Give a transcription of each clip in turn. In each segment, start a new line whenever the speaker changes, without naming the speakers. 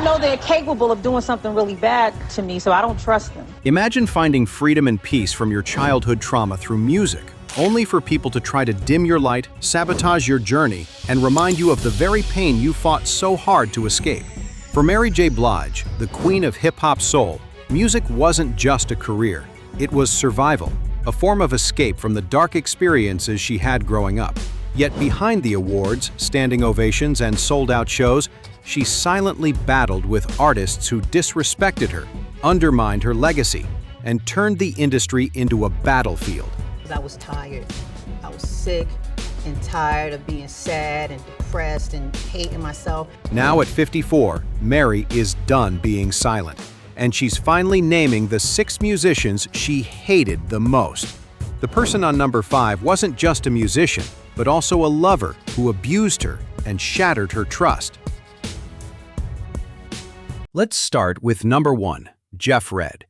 know they're capable of doing something really bad to me, so I don't trust them.
Imagine finding freedom and peace from your childhood trauma through music, only for people to try to dim your light, sabotage your journey, and remind you of the very pain you fought so hard to escape. For Mary J. Blige, the queen of hip-hop soul, music wasn't just a career. It was survival, a form of escape from the dark experiences she had growing up. Yet behind the awards, standing ovations, and sold-out shows, she silently battled with artists who disrespected her, undermined her legacy, and turned the industry into a battlefield.
I was tired. I was sick and tired of being sad and depressed and hating myself.
Now at 54, Mary is done being silent, and she's finally naming the 6 musicians she hated the most. The person on number 5 wasn't just a musician, but also a lover who abused her and shattered her trust. Let's start with number 1, Jeff Redd.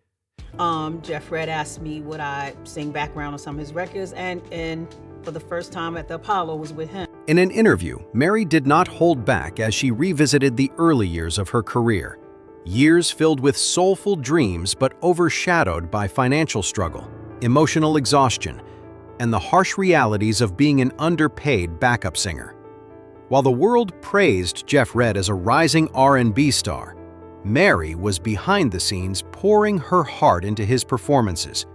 Jeff Redd asked me would I sing background on some of his records, and for the first time at the Apollo was with him.
In an interview, Mary did not hold back as she revisited the early years of her career. Years filled with soulful dreams but overshadowed by financial struggle, emotional exhaustion, and the harsh realities of being an underpaid backup singer. While the world praised Jeff Redd as a rising R&B star, Mary was behind the scenes pouring her heart into his performances,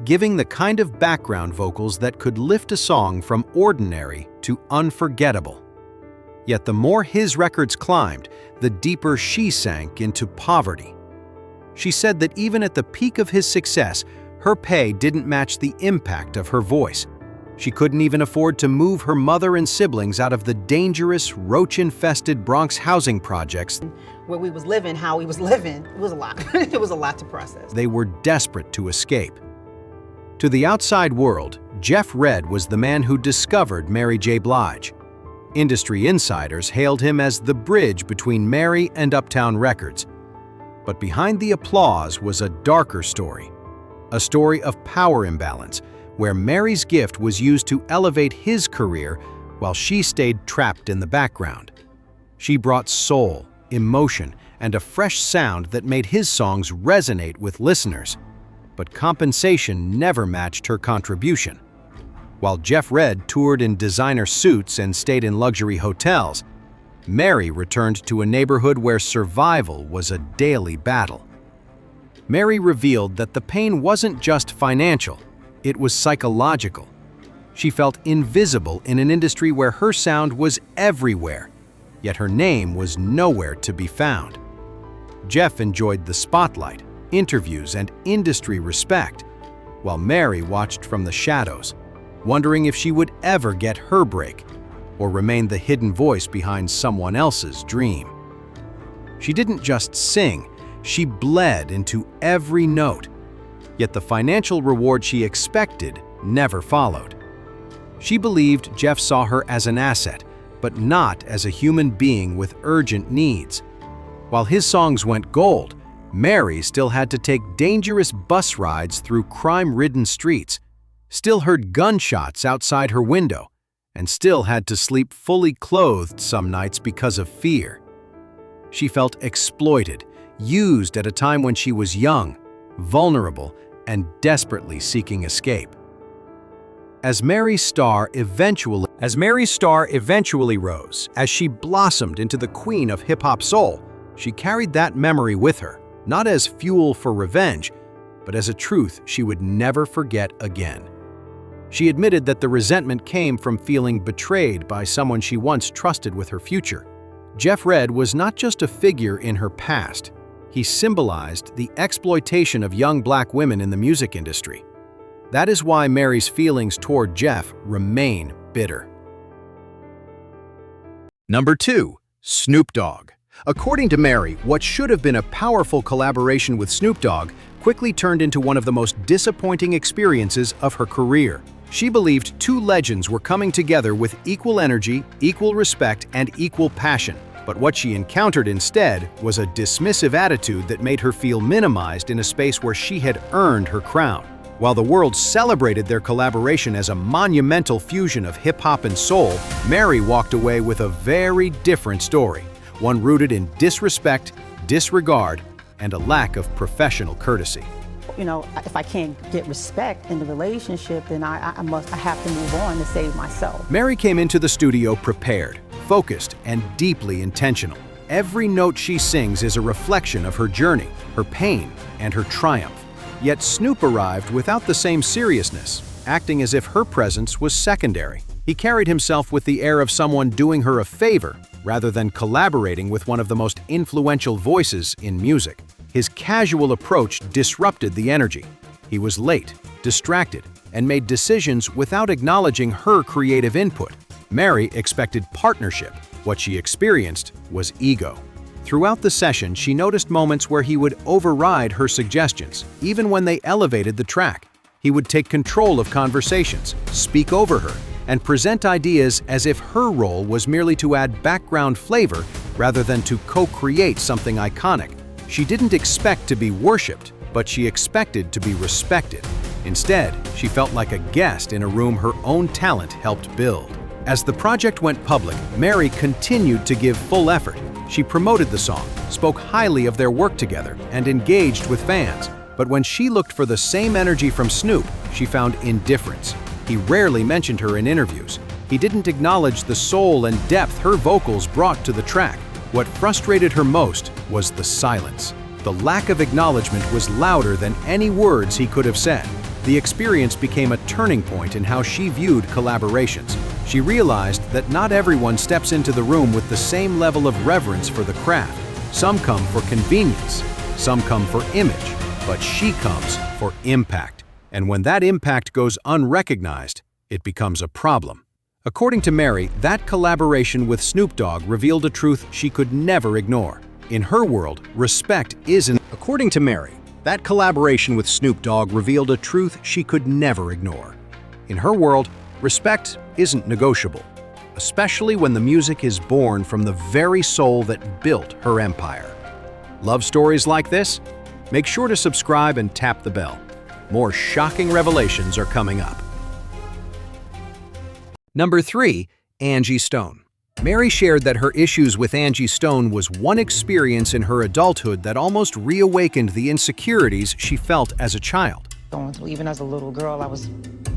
giving the kind of background vocals that could lift a song from ordinary to unforgettable. Yet the more his records climbed, the deeper she sank into poverty. She said that even at the peak of his success, her pay didn't match the impact of her voice. She couldn't even afford to move her mother and siblings out of the dangerous, roach-infested Bronx housing projects.
Where we was living, how we was living, it was a lot. It was a lot to process.
They were desperate to escape. To the outside world, Jeff Redd was the man who discovered Mary J. Blige. Industry insiders hailed him as the bridge between Mary and Uptown Records. But behind the applause was a darker story. A story of power imbalance, where Mary's gift was used to elevate his career while she stayed trapped in the background. She brought soul, emotion, and a fresh sound that made his songs resonate with listeners. But compensation never matched her contribution. While Jeff Redd toured in designer suits and stayed in luxury hotels, Mary returned to a neighborhood where survival was a daily battle. Mary revealed that the pain wasn't just financial, it was psychological. She felt invisible in an industry where her sound was everywhere, yet her name was nowhere to be found. Jeff enjoyed the spotlight, interviews, and industry respect, while Mary watched from the shadows, wondering if she would ever get her break or remain the hidden voice behind someone else's dream. She didn't just sing, she bled into every note, yet the financial reward she expected never followed. She believed Jeff saw her as an asset, but not as a human being with urgent needs. While his songs went gold, Mary still had to take dangerous bus rides through crime-ridden streets, still heard gunshots outside her window, and still had to sleep fully clothed some nights because of fear. She felt exploited, used at a time when she was young, vulnerable, and desperately seeking escape. As Mary's star eventually rose, as she blossomed into the queen of hip-hop soul, she carried that memory with her, not as fuel for revenge, but as a truth she would never forget again. She admitted that the resentment came from feeling betrayed by someone she once trusted with her future. Jeff Redd was not just a figure in her past. He symbolized the exploitation of young black women in the music industry. That is why Mary's feelings toward Jeff remain bitter. Number 2. Snoop Dogg. According to Mary, what should have been a powerful collaboration with Snoop Dogg quickly turned into one of the most disappointing experiences of her career. She believed two legends were coming together with equal energy, equal respect, and equal passion. But what she encountered instead was a dismissive attitude that made her feel minimized in a space where she had earned her crown. While the world celebrated their collaboration as a monumental fusion of hip-hop and soul, Mary walked away with a very different story, one rooted in disrespect, disregard, and a lack of professional courtesy.
You know, if I can't get respect in the relationship, then I have to move on to save myself.
Mary came into the studio prepared, focused, and deeply intentional. Every note she sings is a reflection of her journey, her pain, and her triumph. Yet Snoop arrived without the same seriousness, acting as if her presence was secondary. He carried himself with the air of someone doing her a favor, rather than collaborating with one of the most influential voices in music. His casual approach disrupted the energy. He was late, distracted, and made decisions without acknowledging her creative input. Mary expected partnership. What she experienced was ego. Throughout the session, she noticed moments where he would override her suggestions, even when they elevated the track. He would take control of conversations, speak over her, and present ideas as if her role was merely to add background flavor rather than to co-create something iconic. She didn't expect to be worshipped, but she expected to be respected. Instead, she felt like a guest in a room her own talent helped build. As the project went public, Mary continued to give full effort. She promoted the song, spoke highly of their work together, and engaged with fans. But when she looked for the same energy from Snoop, she found indifference. He rarely mentioned her in interviews. He didn't acknowledge the soul and depth her vocals brought to the track. What frustrated her most was the silence. The lack of acknowledgement was louder than any words he could have said. The experience became a turning point in how she viewed collaborations. She realized that not everyone steps into the room with the same level of reverence for the craft. Some come for convenience, some come for image, but she comes for impact. And when that impact goes unrecognized, it becomes a problem. According to Mary, that collaboration with Snoop Dogg revealed a truth she could never ignore. In her world, respect isn't. According to Mary, that collaboration with Snoop Dogg revealed a truth she could never ignore. In her world, respect isn't negotiable, especially when the music is born from the very soul that built her empire. Love stories like this? Make sure to subscribe and tap the bell. More shocking revelations are coming up. Number 3. Angie Stone. Mary shared that her issues with Angie Stone was one experience in her adulthood that almost reawakened the insecurities she felt as a child.
Even as a little girl,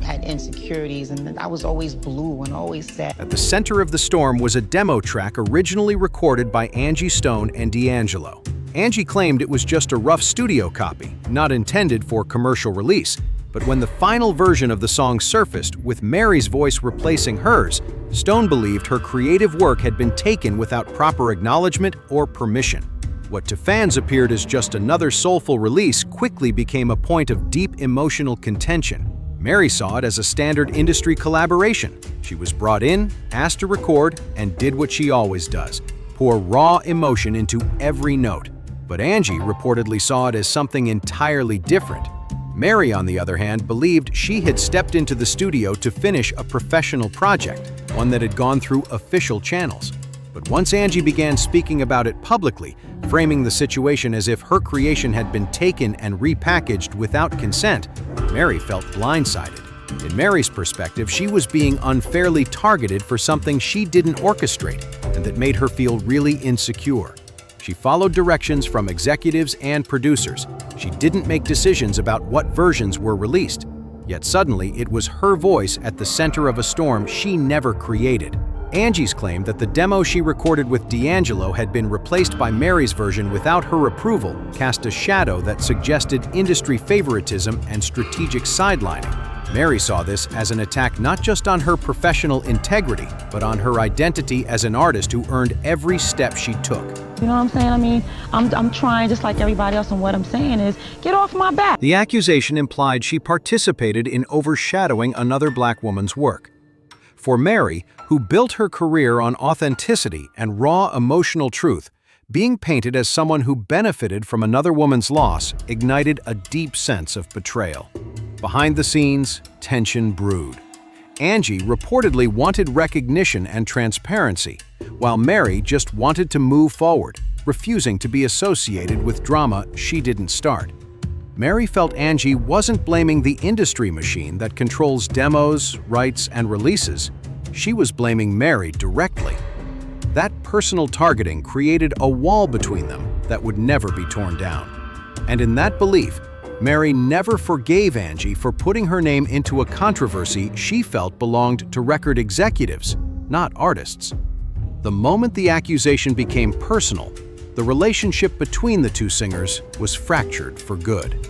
had insecurities, and I was always blue and always sad.
At the center of the storm was a demo track originally recorded by Angie Stone and D'Angelo. Angie claimed it was just a rough studio copy, not intended for commercial release. But when the final version of the song surfaced, with Mary's voice replacing hers, Stone believed her creative work had been taken without proper acknowledgement or permission. What to fans appeared as just another soulful release quickly became a point of deep emotional contention. Mary saw it as a standard industry collaboration. She was brought in, asked to record, and did what she always does: pour raw emotion into every note. But Angie reportedly saw it as something entirely different. Mary, on the other hand, believed she had stepped into the studio to finish a professional project, one that had gone through official channels. But once Angie began speaking about it publicly, framing the situation as if her creation had been taken and repackaged without consent, Mary felt blindsided. In Mary's perspective, she was being unfairly targeted for something she didn't orchestrate, and that made her feel really insecure. She followed directions from executives and producers. She didn't make decisions about what versions were released. Yet suddenly, it was her voice at the center of a storm she never created. Angie's claim that the demo she recorded with D'Angelo had been replaced by Mary's version without her approval cast a shadow that suggested industry favoritism and strategic sidelining. Mary saw this as an attack not just on her professional integrity, but on her identity as an artist who earned every step she took.
You know what I'm saying? I mean, I'm trying just like everybody else, and what I'm saying is, get off my back.
The accusation implied she participated in overshadowing another Black woman's work. For Mary, who built her career on authenticity and raw emotional truth, being painted as someone who benefited from another woman's loss ignited a deep sense of betrayal. Behind the scenes, tension brewed. Angie reportedly wanted recognition and transparency, while Mary just wanted to move forward, refusing to be associated with drama she didn't start. Mary felt Angie wasn't blaming the industry machine that controls demos, rights, and releases. She was blaming Mary directly. That personal targeting created a wall between them that would never be torn down. And in that belief, Mary never forgave Angie for putting her name into a controversy she felt belonged to record executives, not artists. The moment the accusation became personal, the relationship between the two singers was fractured for good.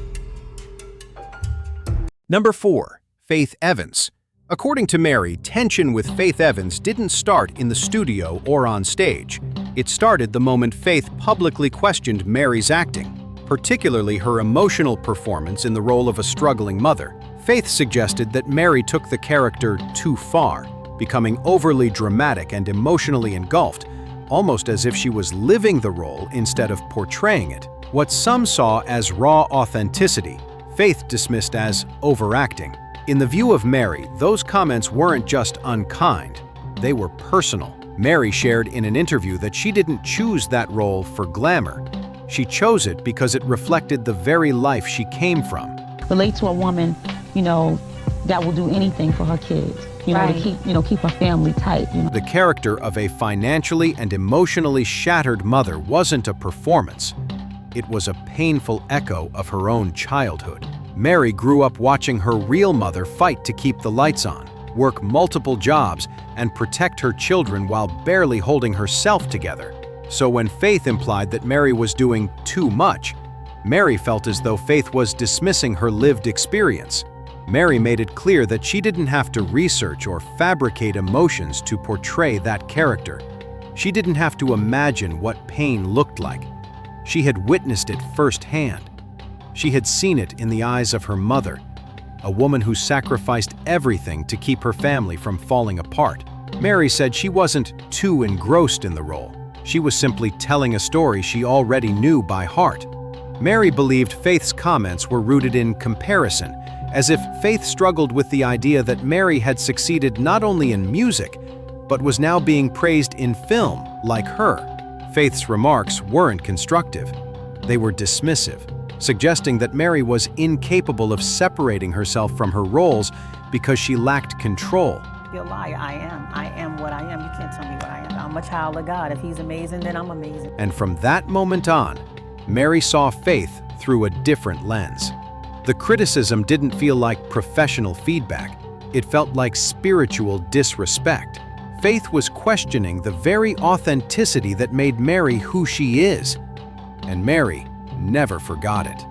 Number 4. Faith Evans. According to Mary, tension with Faith Evans didn't start in the studio or on stage. It started the moment Faith publicly questioned Mary's acting, particularly her emotional performance in the role of a struggling mother. Faith suggested that Mary took the character too far, becoming overly dramatic and emotionally engulfed, almost as if she was living the role instead of portraying it. What some saw as raw authenticity, Faith dismissed as overacting. In the view of Mary, those comments weren't just unkind, they were personal. Mary shared in an interview that she didn't choose that role for glamour. She chose it because it reflected the very life she came from.
Relate to a woman, that will do anything for her kids,
Right.
to keep her family tight.
The character of a financially and emotionally shattered mother wasn't a performance. It was a painful echo of her own childhood. Mary grew up watching her real mother fight to keep the lights on, work multiple jobs, and protect her children while barely holding herself together. So when Faith implied that Mary was doing too much, Mary felt as though Faith was dismissing her lived experience. Mary made it clear that she didn't have to research or fabricate emotions to portray that character. She didn't have to imagine what pain looked like. She had witnessed it firsthand. She had seen it in the eyes of her mother, a woman who sacrificed everything to keep her family from falling apart. Mary said she wasn't too engrossed in the role. She was simply telling a story she already knew by heart. Mary believed Faith's comments were rooted in comparison, as if Faith struggled with the idea that Mary had succeeded not only in music, but was now being praised in film like her. Faith's remarks weren't constructive. They were dismissive, suggesting that Mary was incapable of separating herself from her roles because she lacked control.
You're a liar. I am what I am. You can't tell me what I am. I'm a child of God. If he's amazing, then I'm amazing.
And from that moment on, Mary saw Faith through a different lens. The criticism didn't feel like professional feedback. It felt like spiritual disrespect. Faith was questioning the very authenticity that made Mary who she is. And Mary never forgot it.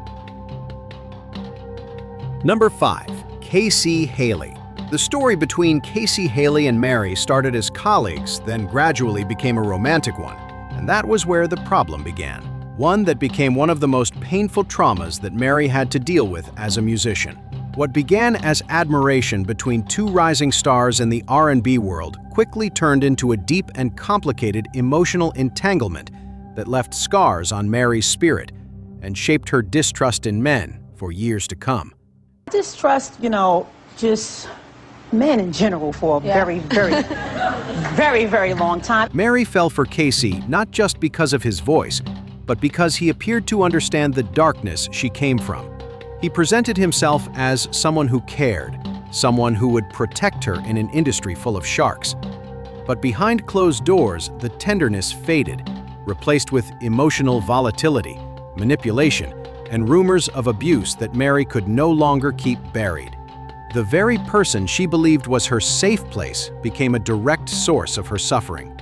Number 5. Casey Haley. The story between Casey Haley and Mary started as colleagues, then gradually became a romantic one. And that was where the problem began. One that became one of the most painful traumas that Mary had to deal with as a musician. What began as admiration between two rising stars in the R&B world quickly turned into a deep and complicated emotional entanglement that left scars on Mary's spirit and shaped her distrust in men for years to come.
Distrust, just men in general for a very, very, very, very long time.
Mary fell for Casey not just because of his voice, but because he appeared to understand the darkness she came from. He presented himself as someone who cared, someone who would protect her in an industry full of sharks. But behind closed doors, the tenderness faded, replaced with emotional volatility, manipulation, and rumors of abuse that Mary could no longer keep buried. The very person she believed was her safe place became a direct source of her suffering.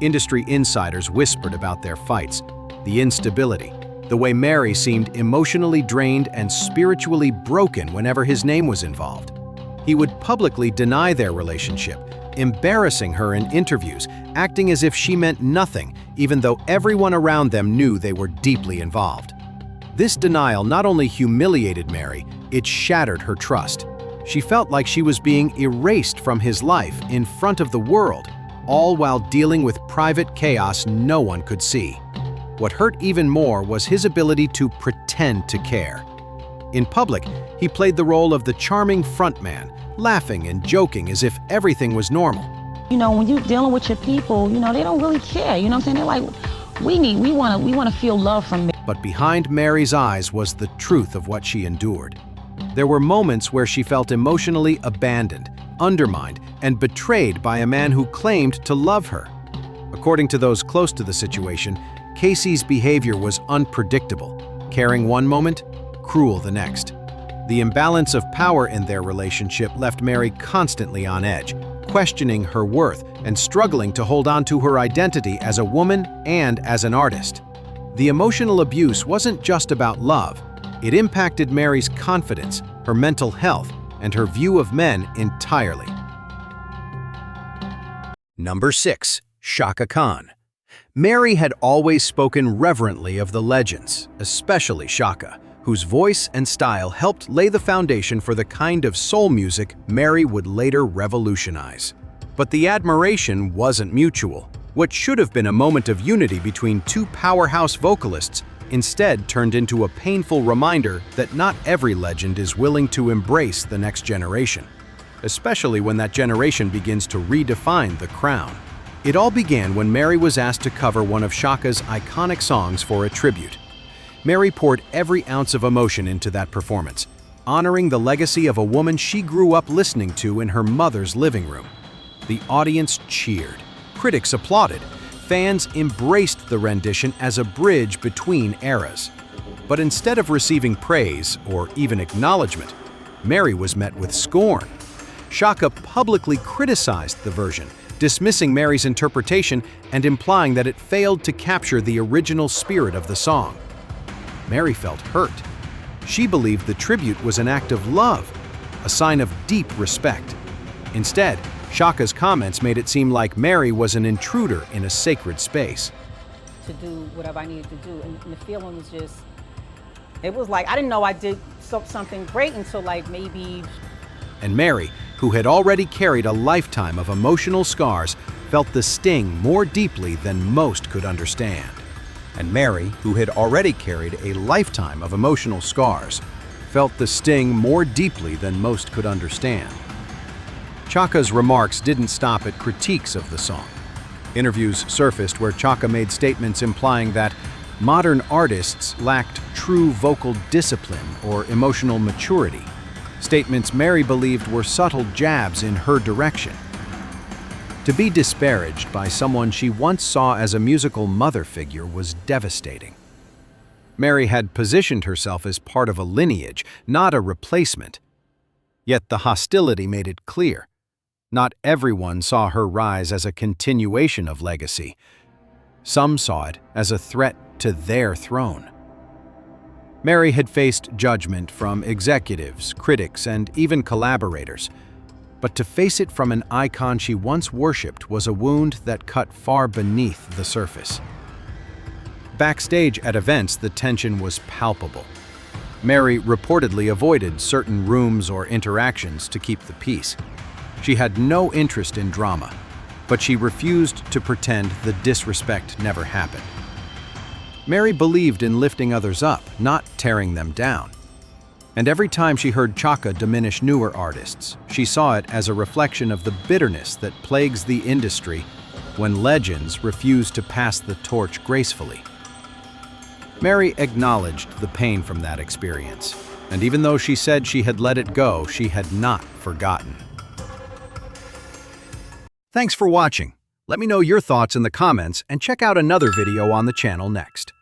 Industry insiders whispered about their fights, the instability, the way Mary seemed emotionally drained and spiritually broken whenever his name was involved. He would publicly deny their relationship, embarrassing her in interviews, acting as if she meant nothing, even though everyone around them knew they were deeply involved. This denial not only humiliated Mary, it shattered her trust. She felt like she was being erased from his life in front of the world, all while dealing with private chaos no one could see. What hurt even more was his ability to pretend to care. In public, he played the role of the charming frontman, laughing and joking as if everything was normal.
When you're dealing with your people, they don't really care. You know what I'm saying? They're like, we want to feel love from me.
But behind Mary's eyes was the truth of what she endured. There were moments where she felt emotionally abandoned, undermined, and betrayed by a man who claimed to love her. According to those close to the situation, Casey's behavior was unpredictable, caring one moment, cruel the next. The imbalance of power in their relationship left Mary constantly on edge, questioning her worth and struggling to hold on to her identity as a woman and as an artist. The emotional abuse wasn't just about love. It impacted Mary's confidence, her mental health, and her view of men entirely. Number 6. Chaka Khan. Mary had always spoken reverently of the legends, especially Chaka, whose voice and style helped lay the foundation for the kind of soul music Mary would later revolutionize. But the admiration wasn't mutual. What should have been a moment of unity between two powerhouse vocalists instead turned into a painful reminder that not every legend is willing to embrace the next generation, especially when that generation begins to redefine the crown. It all began when Mary was asked to cover one of Chaka's iconic songs for a tribute. Mary poured every ounce of emotion into that performance, honoring the legacy of a woman she grew up listening to in her mother's living room. The audience cheered. Critics applauded. Fans embraced the rendition as a bridge between eras. But instead of receiving praise or even acknowledgement, Mary was met with scorn. Chaka publicly criticized the version, dismissing Mary's interpretation and implying that it failed to capture the original spirit of the song. Mary felt hurt. She believed the tribute was an act of love, a sign of deep respect. Instead, Chaka's comments made it seem like Mary was an intruder in a sacred space.
To do whatever I needed to do, and the feeling was just, it was like, I didn't know I did something great until like maybe.
And Mary, who had already carried a lifetime of emotional scars, felt the sting more deeply than most could understand. And Mary, who had already carried a lifetime of emotional scars, felt the sting more deeply than most could understand. Chaka's remarks didn't stop at critiques of the song. Interviews surfaced where Chaka made statements implying that modern artists lacked true vocal discipline or emotional maturity, statements Mary believed were subtle jabs in her direction. To be disparaged by someone she once saw as a musical mother figure was devastating. Mary had positioned herself as part of a lineage, not a replacement. Yet the hostility made it clear. Not everyone saw her rise as a continuation of legacy. Some saw it as a threat to their throne. Mary had faced judgment from executives, critics, and even collaborators. But to face it from an icon she once worshipped was a wound that cut far beneath the surface. Backstage at events, the tension was palpable. Mary reportedly avoided certain rooms or interactions to keep the peace. She had no interest in drama, but she refused to pretend the disrespect never happened. Mary believed in lifting others up, not tearing them down. And every time she heard Chaka diminish newer artists, she saw it as a reflection of the bitterness that plagues the industry when legends refuse to pass the torch gracefully. Mary acknowledged the pain from that experience, and even though she said she had let it go, she had not forgotten. Thanks for watching. Let me know your thoughts in the comments and check out another video on the channel next.